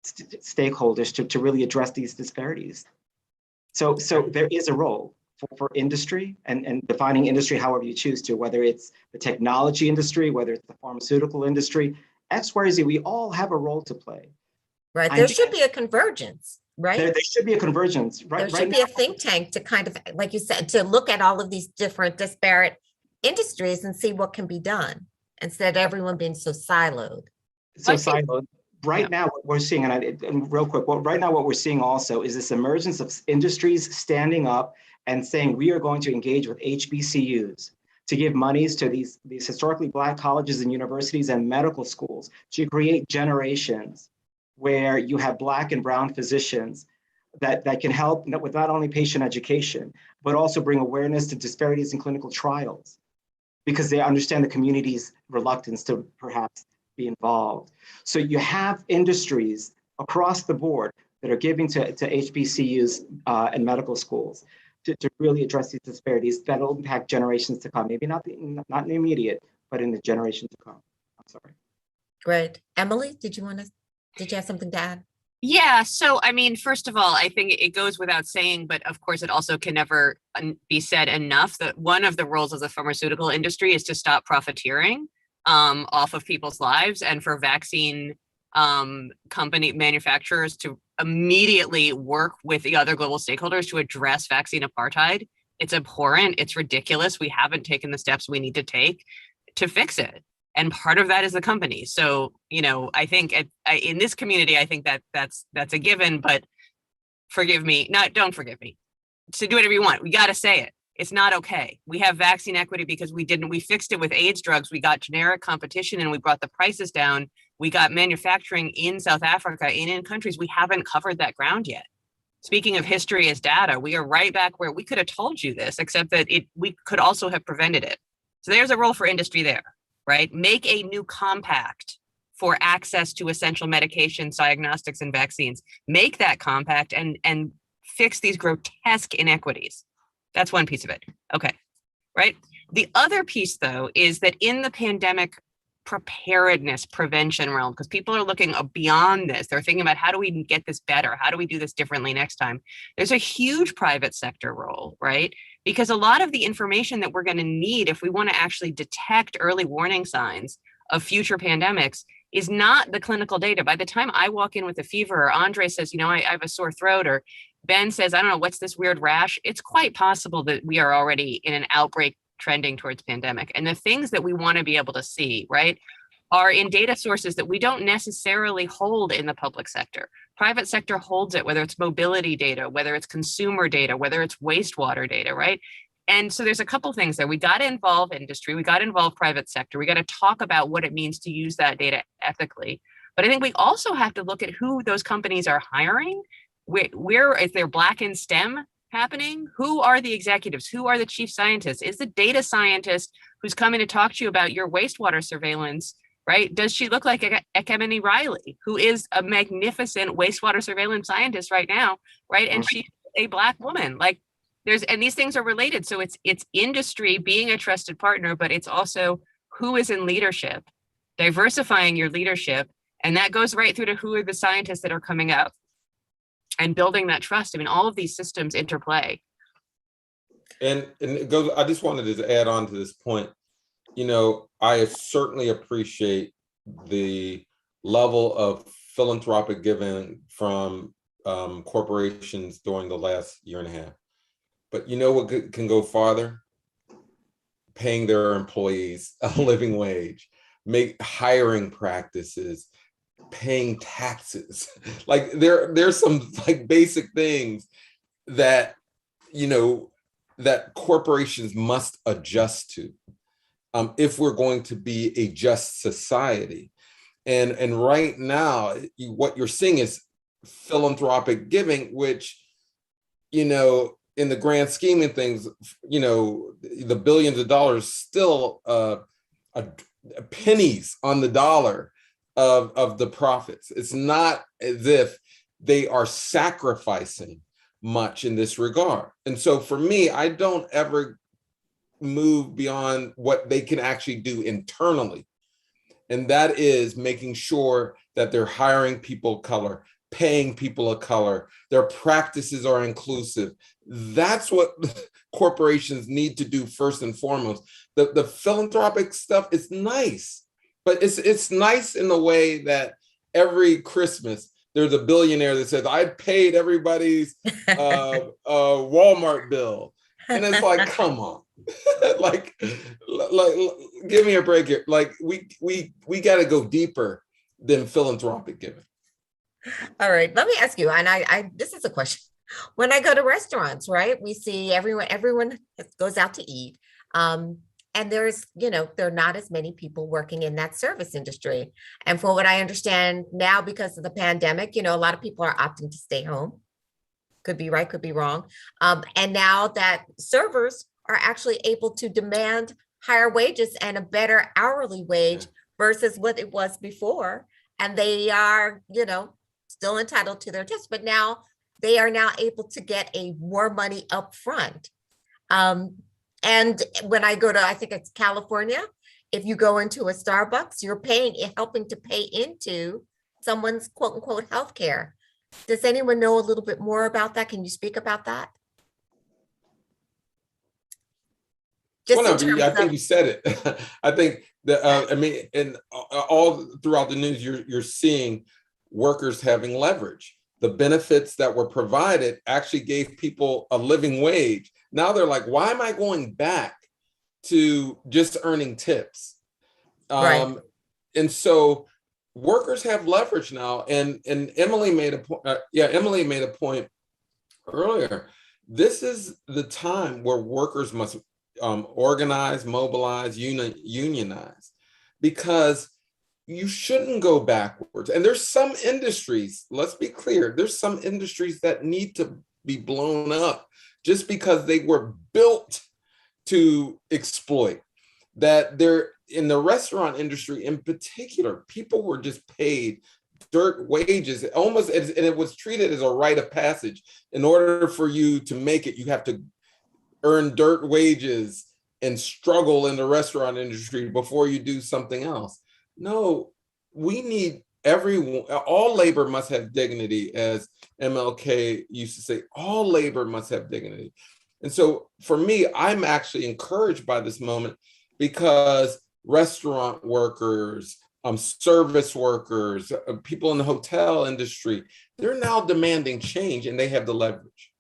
stakeholders to really address these disparities? So there is a role for industry and defining industry however you choose to, whether it's the technology industry, whether it's the pharmaceutical industry, X, Y, Z, we all have a role to play.
Right, there should be a convergence, right?
There should be a convergence, right?
There should be a think tank to kind of, like you said, to look at all of these different disparate industries and see what can be done instead of everyone being so siloed.
Right now, what we're seeing, and real quick, right now what we're seeing also is this emergence of industries standing up and saying we are going to engage with HBCUs to give monies to these historically Black colleges and universities and medical schools to create generations where you have Black and brown physicians that can help with not only patient education, but also bring awareness to disparities in clinical trials, because they understand the community's reluctance to perhaps be involved. So you have industries across the board that are giving to HBCUs and medical schools to really address these disparities that will impact generations to come. Maybe not in the immediate, but in the generation to come. I'm sorry.
Great. Emily, did you want to did you have something to add?
Yeah, so I mean, first of all, I think it goes without saying, but of course, it also can never be said enough that one of the roles of the pharmaceutical industry is to stop profiteering off of people's lives, and for vaccine company manufacturers to immediately work with the other global stakeholders to address vaccine apartheid. It's abhorrent. It's ridiculous. We haven't taken the steps we need to take to fix it. And part of that is the company. So, you know, I think in this community, I think that that's a given, but forgive me, don't forgive me. So do whatever you want. We got to say it. It's not okay. We have vaccine equity because we fixed it with AIDS drugs. We got generic competition and we brought the prices down. We got manufacturing in South Africa, in countries. We haven't covered that ground yet. Speaking of history as data, we are right back where we could have told you this, except that we could also have prevented it. So there's a role for industry there. Right? Make a new compact for access to essential medications, diagnostics, and vaccines. Make that compact and fix these grotesque inequities. That's one piece of it. Okay, right? The other piece, though, is that in the pandemic preparedness, prevention realm, because people are looking beyond this. They're thinking about how do we get this better? How do we do this differently next time? There's a huge private sector role, right? Because a lot of the information that we're going to need if we want to actually detect early warning signs of future pandemics is not the clinical data. By the time I walk in with a fever, or Andre says, you know, I have a sore throat, or Ben says, I don't know, what's this weird rash? It's quite possible that we are already in an outbreak trending towards pandemic. And the things that we want to be able to see, right, are in data sources that we don't necessarily hold in the public sector. Private sector holds it, whether it's mobility data, whether it's consumer data, whether it's wastewater data, right? And so there's a couple things there. We got to involve industry. We got to involve private sector. We got to talk about what it means to use that data ethically. But I think we also have to look at who those companies are hiring. Where is there Black in STEM happening? Who are the executives? Who are the chief scientists? Is the data scientist who's coming to talk to you about your wastewater surveillance, right? Does she look like Ekemini Riley, who is a magnificent wastewater surveillance scientist right now, right? And she's a Black woman. Like and these things are related. So it's industry being a trusted partner, but it's also who is in leadership, diversifying your leadership. And that goes right through to who are the scientists that are coming up and building that trust. I mean, all of these systems interplay.
And it goes, I just wanted to add on to this point. You know, I certainly appreciate the level of philanthropic giving from corporations during the last year and a half. But you know what can go farther? Paying their employees a living wage, hiring practices, paying taxes. Like there's some like basic things that, you know, that corporations must adjust to if we're going to be a just society. And right now, what you're seeing is philanthropic giving, which, you know, in the grand scheme of things, you know, the billions of dollars still pennies on the dollar of the profits. It's not as if they are sacrificing much in this regard. And so for me, I don't ever move beyond what they can actually do internally. And that is making sure that they're hiring people of color, paying people of color, their practices are inclusive. That's what corporations need to do first and foremost. The philanthropic stuff is nice, but it's nice in the way that every Christmas there's a billionaire that says, I paid everybody's Walmart bill. And it's like, come on. like, give me a break here. Like we got to go deeper than philanthropic giving.
All right, let me ask you, and I this is a question. When I go to restaurants, right, we see everyone goes out to eat. And there's, you know, there are not as many people working in that service industry. And for what I understand now, because of the pandemic, you know, a lot of people are opting to stay home. Could be right, could be wrong. And now that servers are actually able to demand higher wages and a better hourly wage versus what it was before. And they are, you know, still entitled to their tips, but now they are now able to get more money up front. And when I go to, I think it's California, if you go into a Starbucks, you're helping to pay into someone's quote unquote healthcare. Does anyone know a little bit more about that? Can you speak about that? Just
Well,
in
no,
terms
I think
of,
you said it. I think that I mean, and all throughout the news, you're seeing workers having leverage. The benefits that were provided actually gave people a living wage. Now they're like, why am I going back to just earning tips?
right.
And so workers have leverage now. And Emily made a point. Emily made a point earlier. This is the time where workers must organize, mobilize, unionize, because you shouldn't go backwards. And there's some industries, let's be clear, there's some industries that need to be blown up just because they were built to exploit. That they're in the restaurant industry in particular, people were just paid dirt wages, almost, and it was treated as a rite of passage. In order for you to make it, you have to earn dirt wages and struggle in the restaurant industry before you do something else. No, we need everyone, all labor must have dignity, as MLK used to say, all labor must have dignity. And so for me, I'm actually encouraged by this moment because restaurant workers, service workers, people in the hotel industry, they're now demanding change and they have the leverage.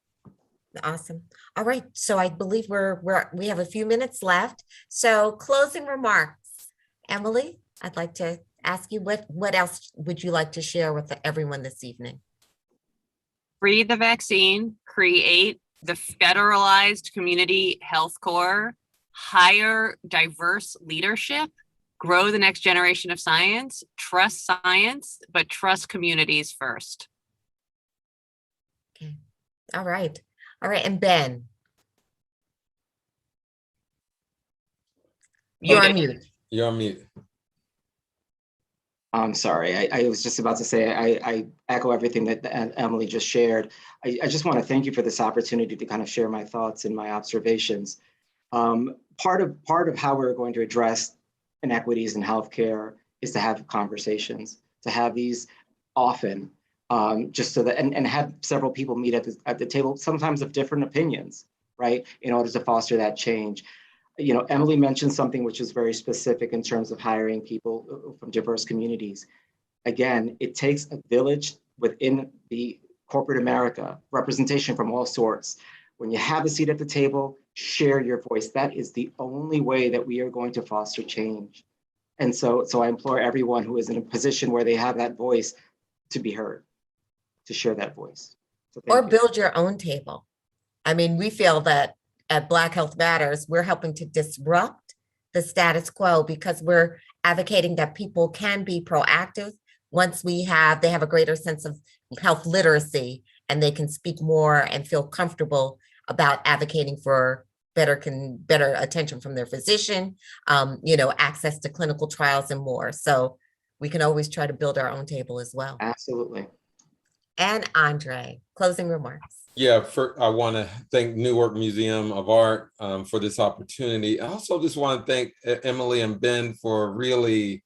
Awesome. All right. So I believe we have a few minutes left. So closing remarks. Emily, I'd like to ask you what else would you like to share with everyone this evening?
Free the vaccine, create the federalized community health corps, hire diverse leadership, grow the next generation of science, trust science, but trust communities first.
Okay. All right. All right. And Ben, you're on mute.
You're on mute.
I'm sorry, I was just about to say, I echo everything that Emily just shared. I just want to thank you for this opportunity to kind of share my thoughts and my observations. Part of how we're going to address inequities in healthcare is to have conversations, to have these often, just so that, and have several people meet at the table, sometimes of different opinions, right? In order to foster that change. You know, Emily mentioned something which is very specific in terms of hiring people from diverse communities. Again, it takes a village within the corporate America, representation from all sorts. When you have a seat at the table, share your voice. That is the only way that we are going to foster change. And so I implore everyone who is in a position where they have that voice to be heard, to share that voice. So
Or
you.
build your own table. I mean, we feel that at Black Health Matters, we're helping to disrupt the status quo because we're advocating that people can be proactive once they have a greater sense of health literacy and they can speak more and feel comfortable about advocating for better attention from their physician, access to clinical trials and more. So we can always try to build our own table as well.
Absolutely.
And Andre, closing remarks.
Yeah, I want to thank Newark Museum of Art for this opportunity. I also just want to thank Emily and Ben for really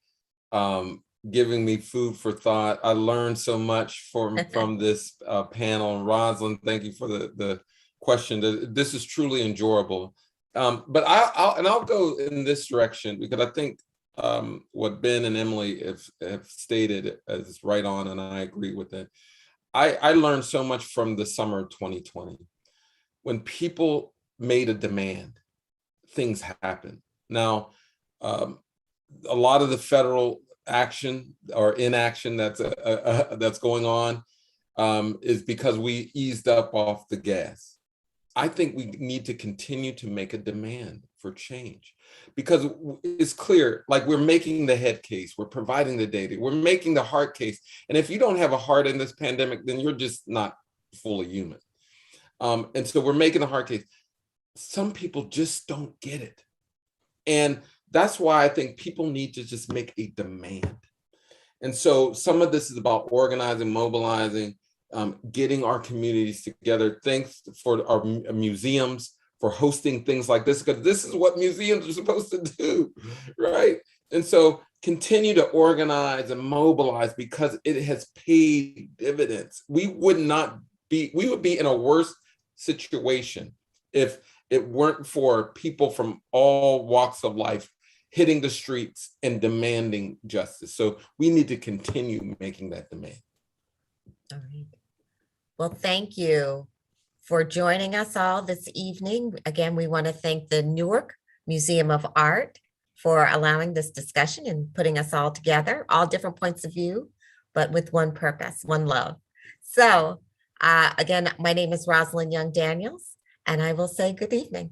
giving me food for thought. I learned so much from this panel. And Rosalyn, thank you for the question. This is truly enjoyable. But I'll go in this direction because I think what Ben and Emily have stated is right on, and I agree with it. I learned so much from the summer of 2020. When people made a demand, things happened. Now, a lot of the federal action or inaction that's going on is because we eased up off the gas. I think we need to continue to make a demand for change because it's clear, like we're making the head case, we're providing the data, we're making the heart case. And if you don't have a heart in this pandemic, then you're just not fully human. And so we're making the heart case. Some people just don't get it. And that's why I think people need to just make a demand. And so some of this is about organizing, mobilizing, getting our communities together. Thanks for our museums for hosting things like this, because this is what museums are supposed to do, right? And so continue to organize and mobilize because it has paid dividends. We would be in a worse situation if it weren't for people from all walks of life hitting the streets and demanding justice. So we need to continue making that demand.
All right. Well, thank you for joining us all this evening. Again, we want to thank the Newark Museum of Art for allowing this discussion and putting us all together, all different points of view, but with one purpose, one love. So again, my name is Rosalyn Young Daniels, and I will say good evening.